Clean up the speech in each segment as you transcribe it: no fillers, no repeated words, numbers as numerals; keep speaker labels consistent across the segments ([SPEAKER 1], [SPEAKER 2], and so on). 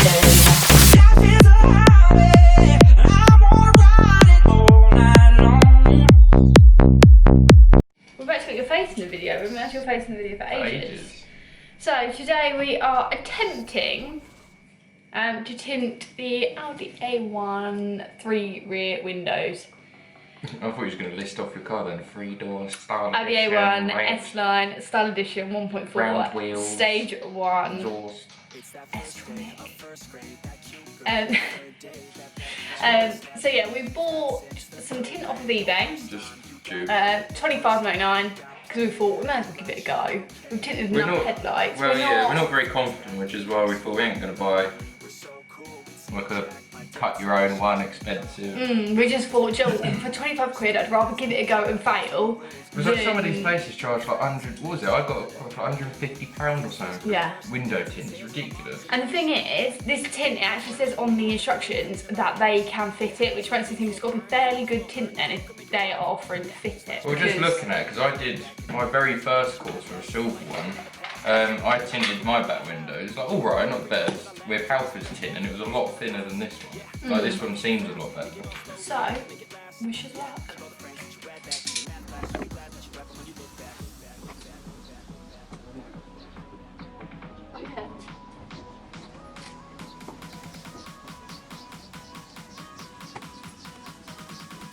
[SPEAKER 1] We've actually got your face in the video. We've had your face in the video for ages. So today we are attempting to tint the Audi A1 3 rear windows.
[SPEAKER 2] I thought you were going to list off your car then. 3-door style
[SPEAKER 1] Audi A1 S-Line style edition 1.4 stage 1
[SPEAKER 2] exhaust.
[SPEAKER 1] So yeah, we bought some tint off of eBay.
[SPEAKER 2] Just tube.
[SPEAKER 1] £25.99 because we thought we might as well give it a go. We've tinted enough headlights.
[SPEAKER 2] Well, we're not very confident, which is why we thought we ain't going to buy like a cut your own one expensive.
[SPEAKER 1] We just thought, Joe, for 25 quid, I'd rather give it a go and fail.
[SPEAKER 2] Because like some of these places charge like 100, what was it? I got like £150 or something.
[SPEAKER 1] Yeah. Window
[SPEAKER 2] tint, it's ridiculous.
[SPEAKER 1] And the thing is, this tint, it actually says on the instructions that they can fit it, which makes me think it's got to be fairly good tint then if they are offering to fit it.
[SPEAKER 2] Well, just looking at it, because I did my very first course for a silver one. I tinted my back windows, like alright, not the best, with Halford's tint, and it was a lot thinner than this one. Like this one seems a lot better.
[SPEAKER 1] So, wish us luck.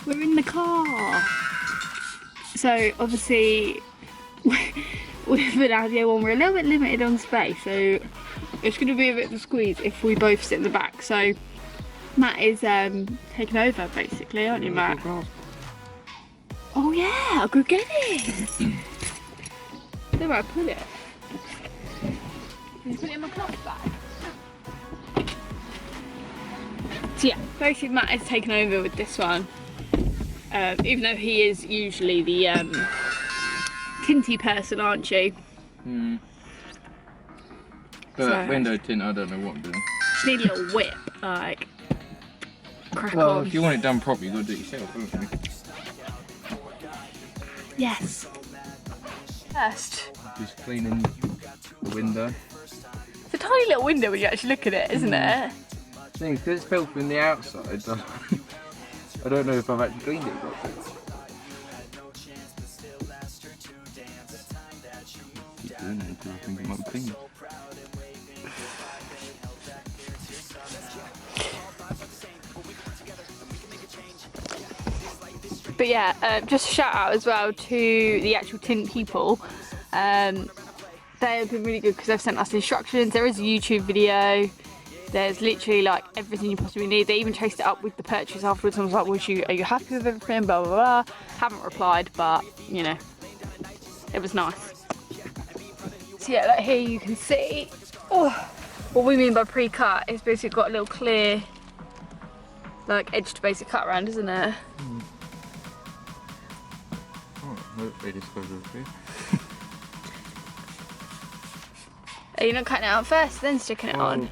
[SPEAKER 1] We're in the car. So obviously with an Audi A1 we're a little bit limited on space, so it's going to be a bit of a squeeze if we both sit in the back. So Matt is taking over basically, aren't you, Matt? Oh yeah, I'll go get it. There, where I put it. Can you put it in my cloth bag? So yeah, basically Matt is taking over with this one. Even though he is usually the tinty person, aren't you?
[SPEAKER 2] But
[SPEAKER 1] so,
[SPEAKER 2] window tint, I don't know what I'm doing.
[SPEAKER 1] Just need a little whip, like, crack on.
[SPEAKER 2] If you want it done properly, you've got to do it yourself, haven't you?
[SPEAKER 1] Yes. First.
[SPEAKER 2] Just cleaning the window.
[SPEAKER 1] It's a tiny little window when you actually look at it, isn't it?
[SPEAKER 2] Thing, because it's filthy from the outside, I don't know if I've actually cleaned it properly. Keep doing it until I think it might be clean.
[SPEAKER 1] But yeah, just a shout out as well to the actual tint people. They have been really good because they've sent us instructions. There is a YouTube video. There's literally like everything you possibly need. They even chased it up with the purchase afterwards and was like, are you happy with everything? Blah, blah, blah. Haven't replied, but you know, it was nice. So yeah, like here you can see, what we mean by pre-cut is basically got a little clear, like edge to basic cut around, isn't it?
[SPEAKER 2] Hopefully this goes okay.
[SPEAKER 1] Are you not cutting it out first, then sticking it on?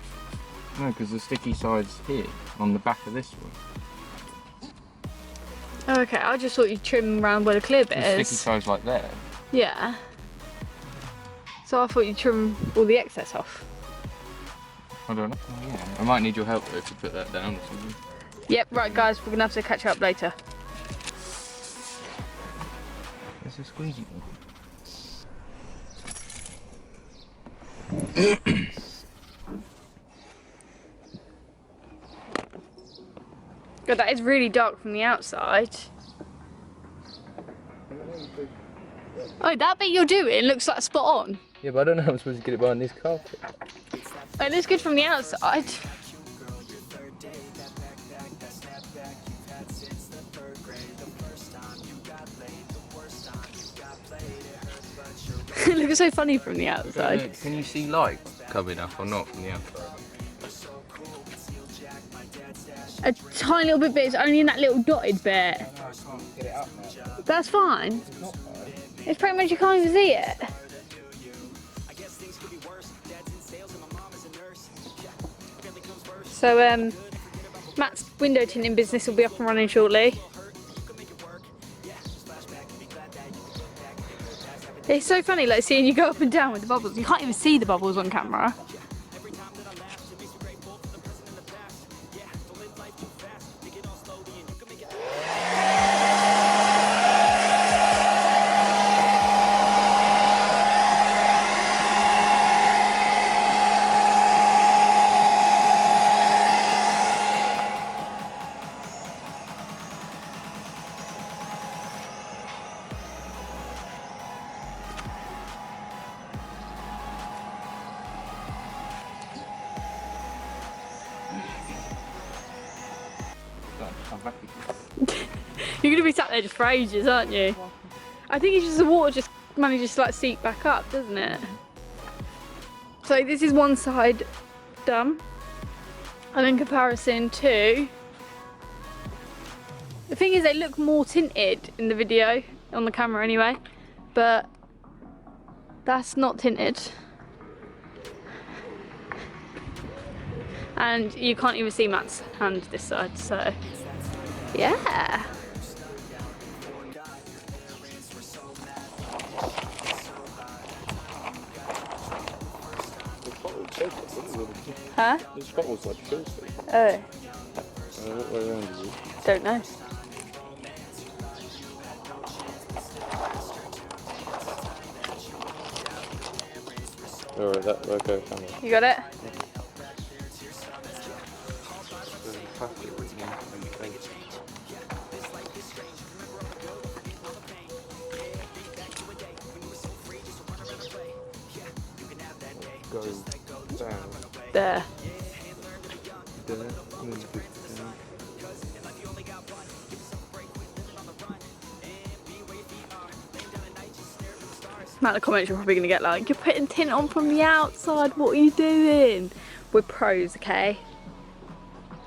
[SPEAKER 2] No, because the sticky side's here, on the back of this one.
[SPEAKER 1] Oh, okay, I just thought you'd trim around where the clear bit is.
[SPEAKER 2] The sticky side's like there.
[SPEAKER 1] Yeah. So I thought you'd trim all the excess off.
[SPEAKER 2] I don't know. Oh, yeah. I might need your help though to put that down or something.
[SPEAKER 1] Yep, right guys, we're gonna have to catch up later.
[SPEAKER 2] There's a squeegee one.
[SPEAKER 1] God, that is really dark from the outside. Oh, that bit you're doing looks like spot on.
[SPEAKER 2] Yeah, but I don't know how I'm supposed to get it behind this carpet.
[SPEAKER 1] Oh, it looks good from the outside. It looks so funny from the outside.
[SPEAKER 2] Can you see light coming up or not from the outside?
[SPEAKER 1] A tiny little bit, but it's only in that little dotted bit.
[SPEAKER 2] No, I can't get it up now.
[SPEAKER 1] That's fine.
[SPEAKER 2] It's not fine.
[SPEAKER 1] It's pretty much you can't even see it. So Matt's window tinting business will be up and running shortly. It's so funny, like seeing you go up and down with the bubbles. You can't even see the bubbles on camera. You're gonna be sat there just for ages, aren't you? I think it's just the water just manages to like seep back up, doesn't it? So this is one side done, and in comparison to, the thing is they look more tinted in the video, on the camera anyway, but that's not tinted. And you can't even see Matt's hand this side, so yeah. Huh?
[SPEAKER 2] This bottle's like filthy.
[SPEAKER 1] Oh.
[SPEAKER 2] What way around is it?
[SPEAKER 1] Don't know.
[SPEAKER 2] Alright, that will go camera.
[SPEAKER 1] You got it?
[SPEAKER 2] Go down.
[SPEAKER 1] There. Amount of comments you're probably going to get like, you're putting tint on from the outside, what are you doing? We're pros, okay?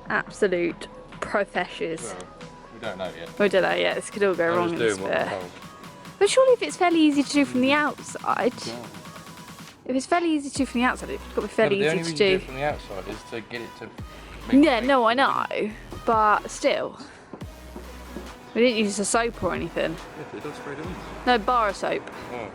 [SPEAKER 1] Absolute professions.
[SPEAKER 2] Well, we don't know yet.
[SPEAKER 1] We don't know yet, this could all go wrong in this bit. But surely if it's fairly easy to do from the outside, if it's fairly easy to do from the outside, it's got to be fairly easy to do.
[SPEAKER 2] The only reason to do it from the outside is to get it to
[SPEAKER 1] Yeah, no, I know, but still. We didn't use a soap or anything.
[SPEAKER 2] Yeah, it does spray the window.
[SPEAKER 1] No, bar of soap.
[SPEAKER 2] Oh.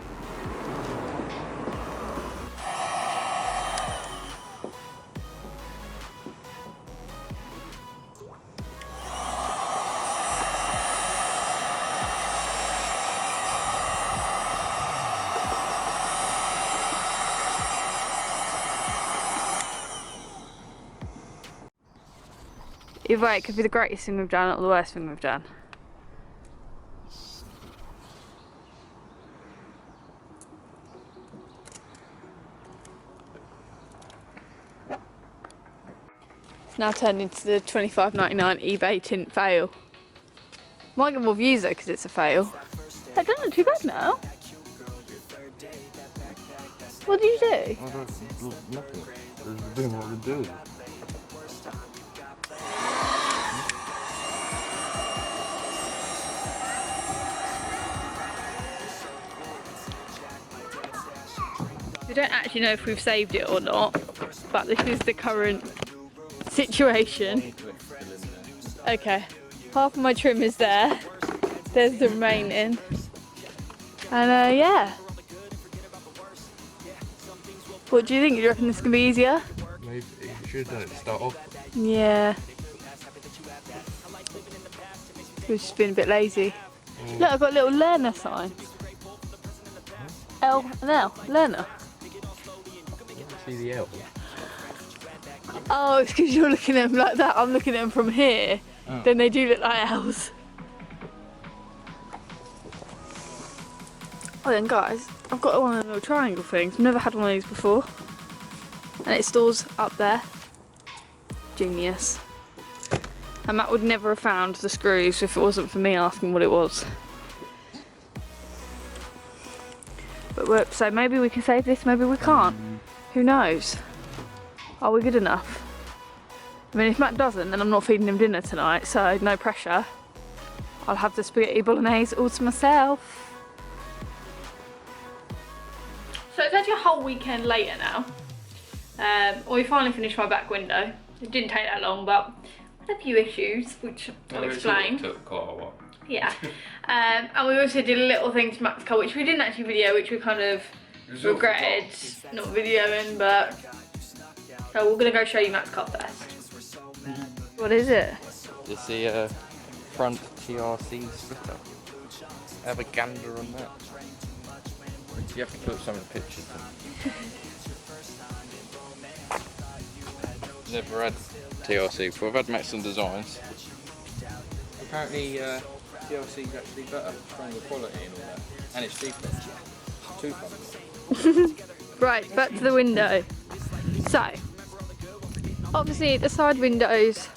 [SPEAKER 1] Either way, it could be the greatest thing we've done or the worst thing we've done. It's now turned into the $25.99 eBay tint fail. Might get more views though because it's a fail. That doesn't look too bad now. What did you do?
[SPEAKER 2] I don't, nothing. Just doing what we're doing.
[SPEAKER 1] We don't actually know if we've saved it or not, but this is the current situation. Okay, half of my trim is there. There's the remaining. And yeah. What do you think? Do you reckon this can be easier?
[SPEAKER 2] Maybe you should have done it to start off.
[SPEAKER 1] Yeah. We've just been a bit lazy. Look, I've got a little learner sign. L and L, learner.
[SPEAKER 2] See the L.
[SPEAKER 1] Oh, it's because you're looking at them like that. I'm looking at them from here. Oh. Then they do look like L's. Oh then guys, I've got one of the little triangle things. I've never had one of these before. And it stores up there. Genius. And Matt would never have found the screws if it wasn't for me asking what it was. But so maybe we can save this, maybe we can't. Who knows? Are we good enough? I mean, if Matt doesn't, then I'm not feeding him dinner tonight, so no pressure. I'll have the spaghetti bolognese all to myself. So it's actually a whole weekend later now. We finally finished my back window. It didn't take that long, but I had a few issues, which I'll explain.
[SPEAKER 2] It took quite a while.
[SPEAKER 1] Yeah. And we also did a little thing to Matt's car, which we didn't actually video, which we kind of regretted not videoing, but so we're gonna go show you Matt's car first. What is it?
[SPEAKER 2] It's the front TRC splitter. Have a gander on that. You have to put some of the pictures in. Never had TRC before. I've had Maxim Designs. Apparently TRC is actually better, stronger quality and all that. And it's cheaper. Too fun.
[SPEAKER 1] Right, back to the window. So, obviously the side windows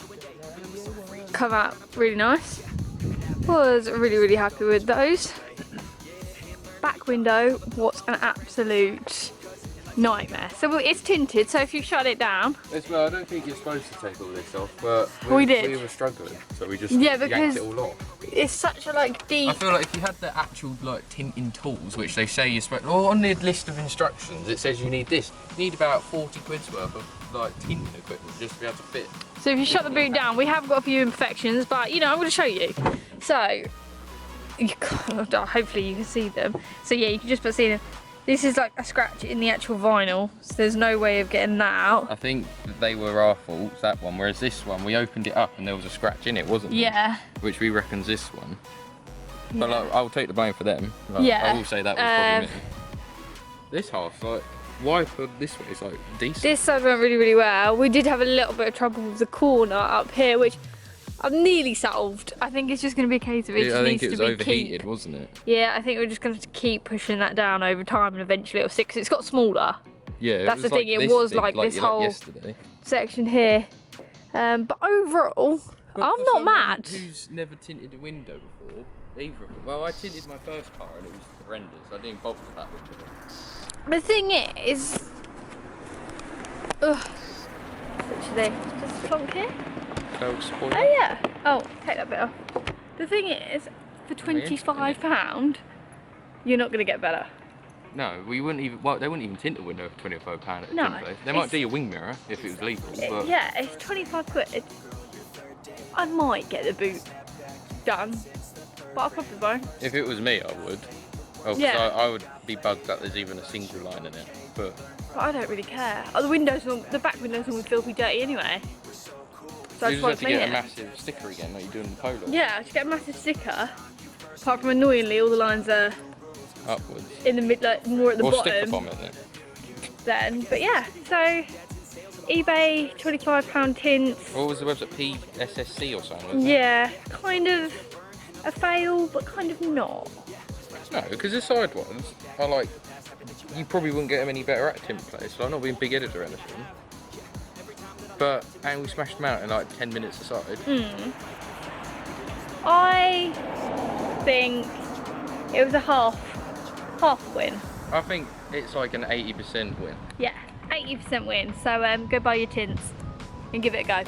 [SPEAKER 1] come out really nice. Was really happy with those. Back window was an absolute nightmare. So it's tinted, so if you shut it down.
[SPEAKER 2] Well, I don't think you're supposed to take all this off, but
[SPEAKER 1] we did.
[SPEAKER 2] We were struggling, so we just
[SPEAKER 1] because
[SPEAKER 2] yanked it all off.
[SPEAKER 1] It's such a like deep.
[SPEAKER 2] I feel like if you had the actual like tinting tools, which they say you're supposed, well, on the list of instructions it says you need this. You need about 40 quid's worth of like tinting equipment just to be able to fit.
[SPEAKER 1] So if you shut the boot down, we have got a few imperfections, but you know I'm going to show you. So hopefully you can see them. So yeah, you can just put seeing. This is like a scratch in the actual vinyl, so there's no way of getting that out.
[SPEAKER 2] I think that they were our faults, that one, whereas this one, we opened it up and there was a scratch in it, wasn't there?
[SPEAKER 1] Yeah.
[SPEAKER 2] Which we reckon's this one.
[SPEAKER 1] Yeah.
[SPEAKER 2] But like, I'll take the blame for them. Like,
[SPEAKER 1] Yeah.
[SPEAKER 2] I will say that was probably me. This half, like, why for this way, it's like decent.
[SPEAKER 1] This side went really well. We did have a little bit of trouble with the corner up here, which I've nearly solved. I think it's just going to be a case of it just needs to be
[SPEAKER 2] I think it was overheated, wasn't it?
[SPEAKER 1] Yeah, I think we're just going to keep pushing that down over time and eventually it'll sit, 'cause it's got smaller.
[SPEAKER 2] Yeah,
[SPEAKER 1] that's the thing, it was like this whole section here. But overall, I'm not mad.
[SPEAKER 2] Who's never tinted a window before? Either of them. Well, I tinted my first car and it was horrendous. I didn't bother with that window.
[SPEAKER 1] The thing is, literally, just plonk here. Oh yeah. Oh, take that bit off. The thing is, for £25, you're not going to get better.
[SPEAKER 2] No, we wouldn't even. Well, they wouldn't even tint a window for £25 at a
[SPEAKER 1] no,
[SPEAKER 2] tint place. They might do your wing mirror if it was legal. But
[SPEAKER 1] yeah, it's 25 quid. I might get the boot done, but I probably won't.
[SPEAKER 2] If it was me, I would. Oh,
[SPEAKER 1] yeah.
[SPEAKER 2] I would be bugged that there's even a single line in it. But
[SPEAKER 1] I don't really care. Oh, the back windows will be filthy dirty anyway. So
[SPEAKER 2] you just have to get a massive sticker again, like you do in the Polo.
[SPEAKER 1] Yeah, to get a massive sticker. Apart from annoyingly, all the lines are
[SPEAKER 2] upwards.
[SPEAKER 1] In the mid, like more at the bottom.
[SPEAKER 2] Or sticker bomb it
[SPEAKER 1] then. But yeah, so eBay, £25 tints.
[SPEAKER 2] What was the website? PSSC or something, wasn't it?
[SPEAKER 1] Yeah, kind of a fail, but kind of not.
[SPEAKER 2] No, because the side ones are like, you probably wouldn't get them any better at a tint place. So I'm not being big-headed or anything. And we smashed them out in like 10 minutes aside.
[SPEAKER 1] I think it was a half win.
[SPEAKER 2] I think it's like an 80% win.
[SPEAKER 1] Yeah, 80% win. So go buy your tints and give it a go.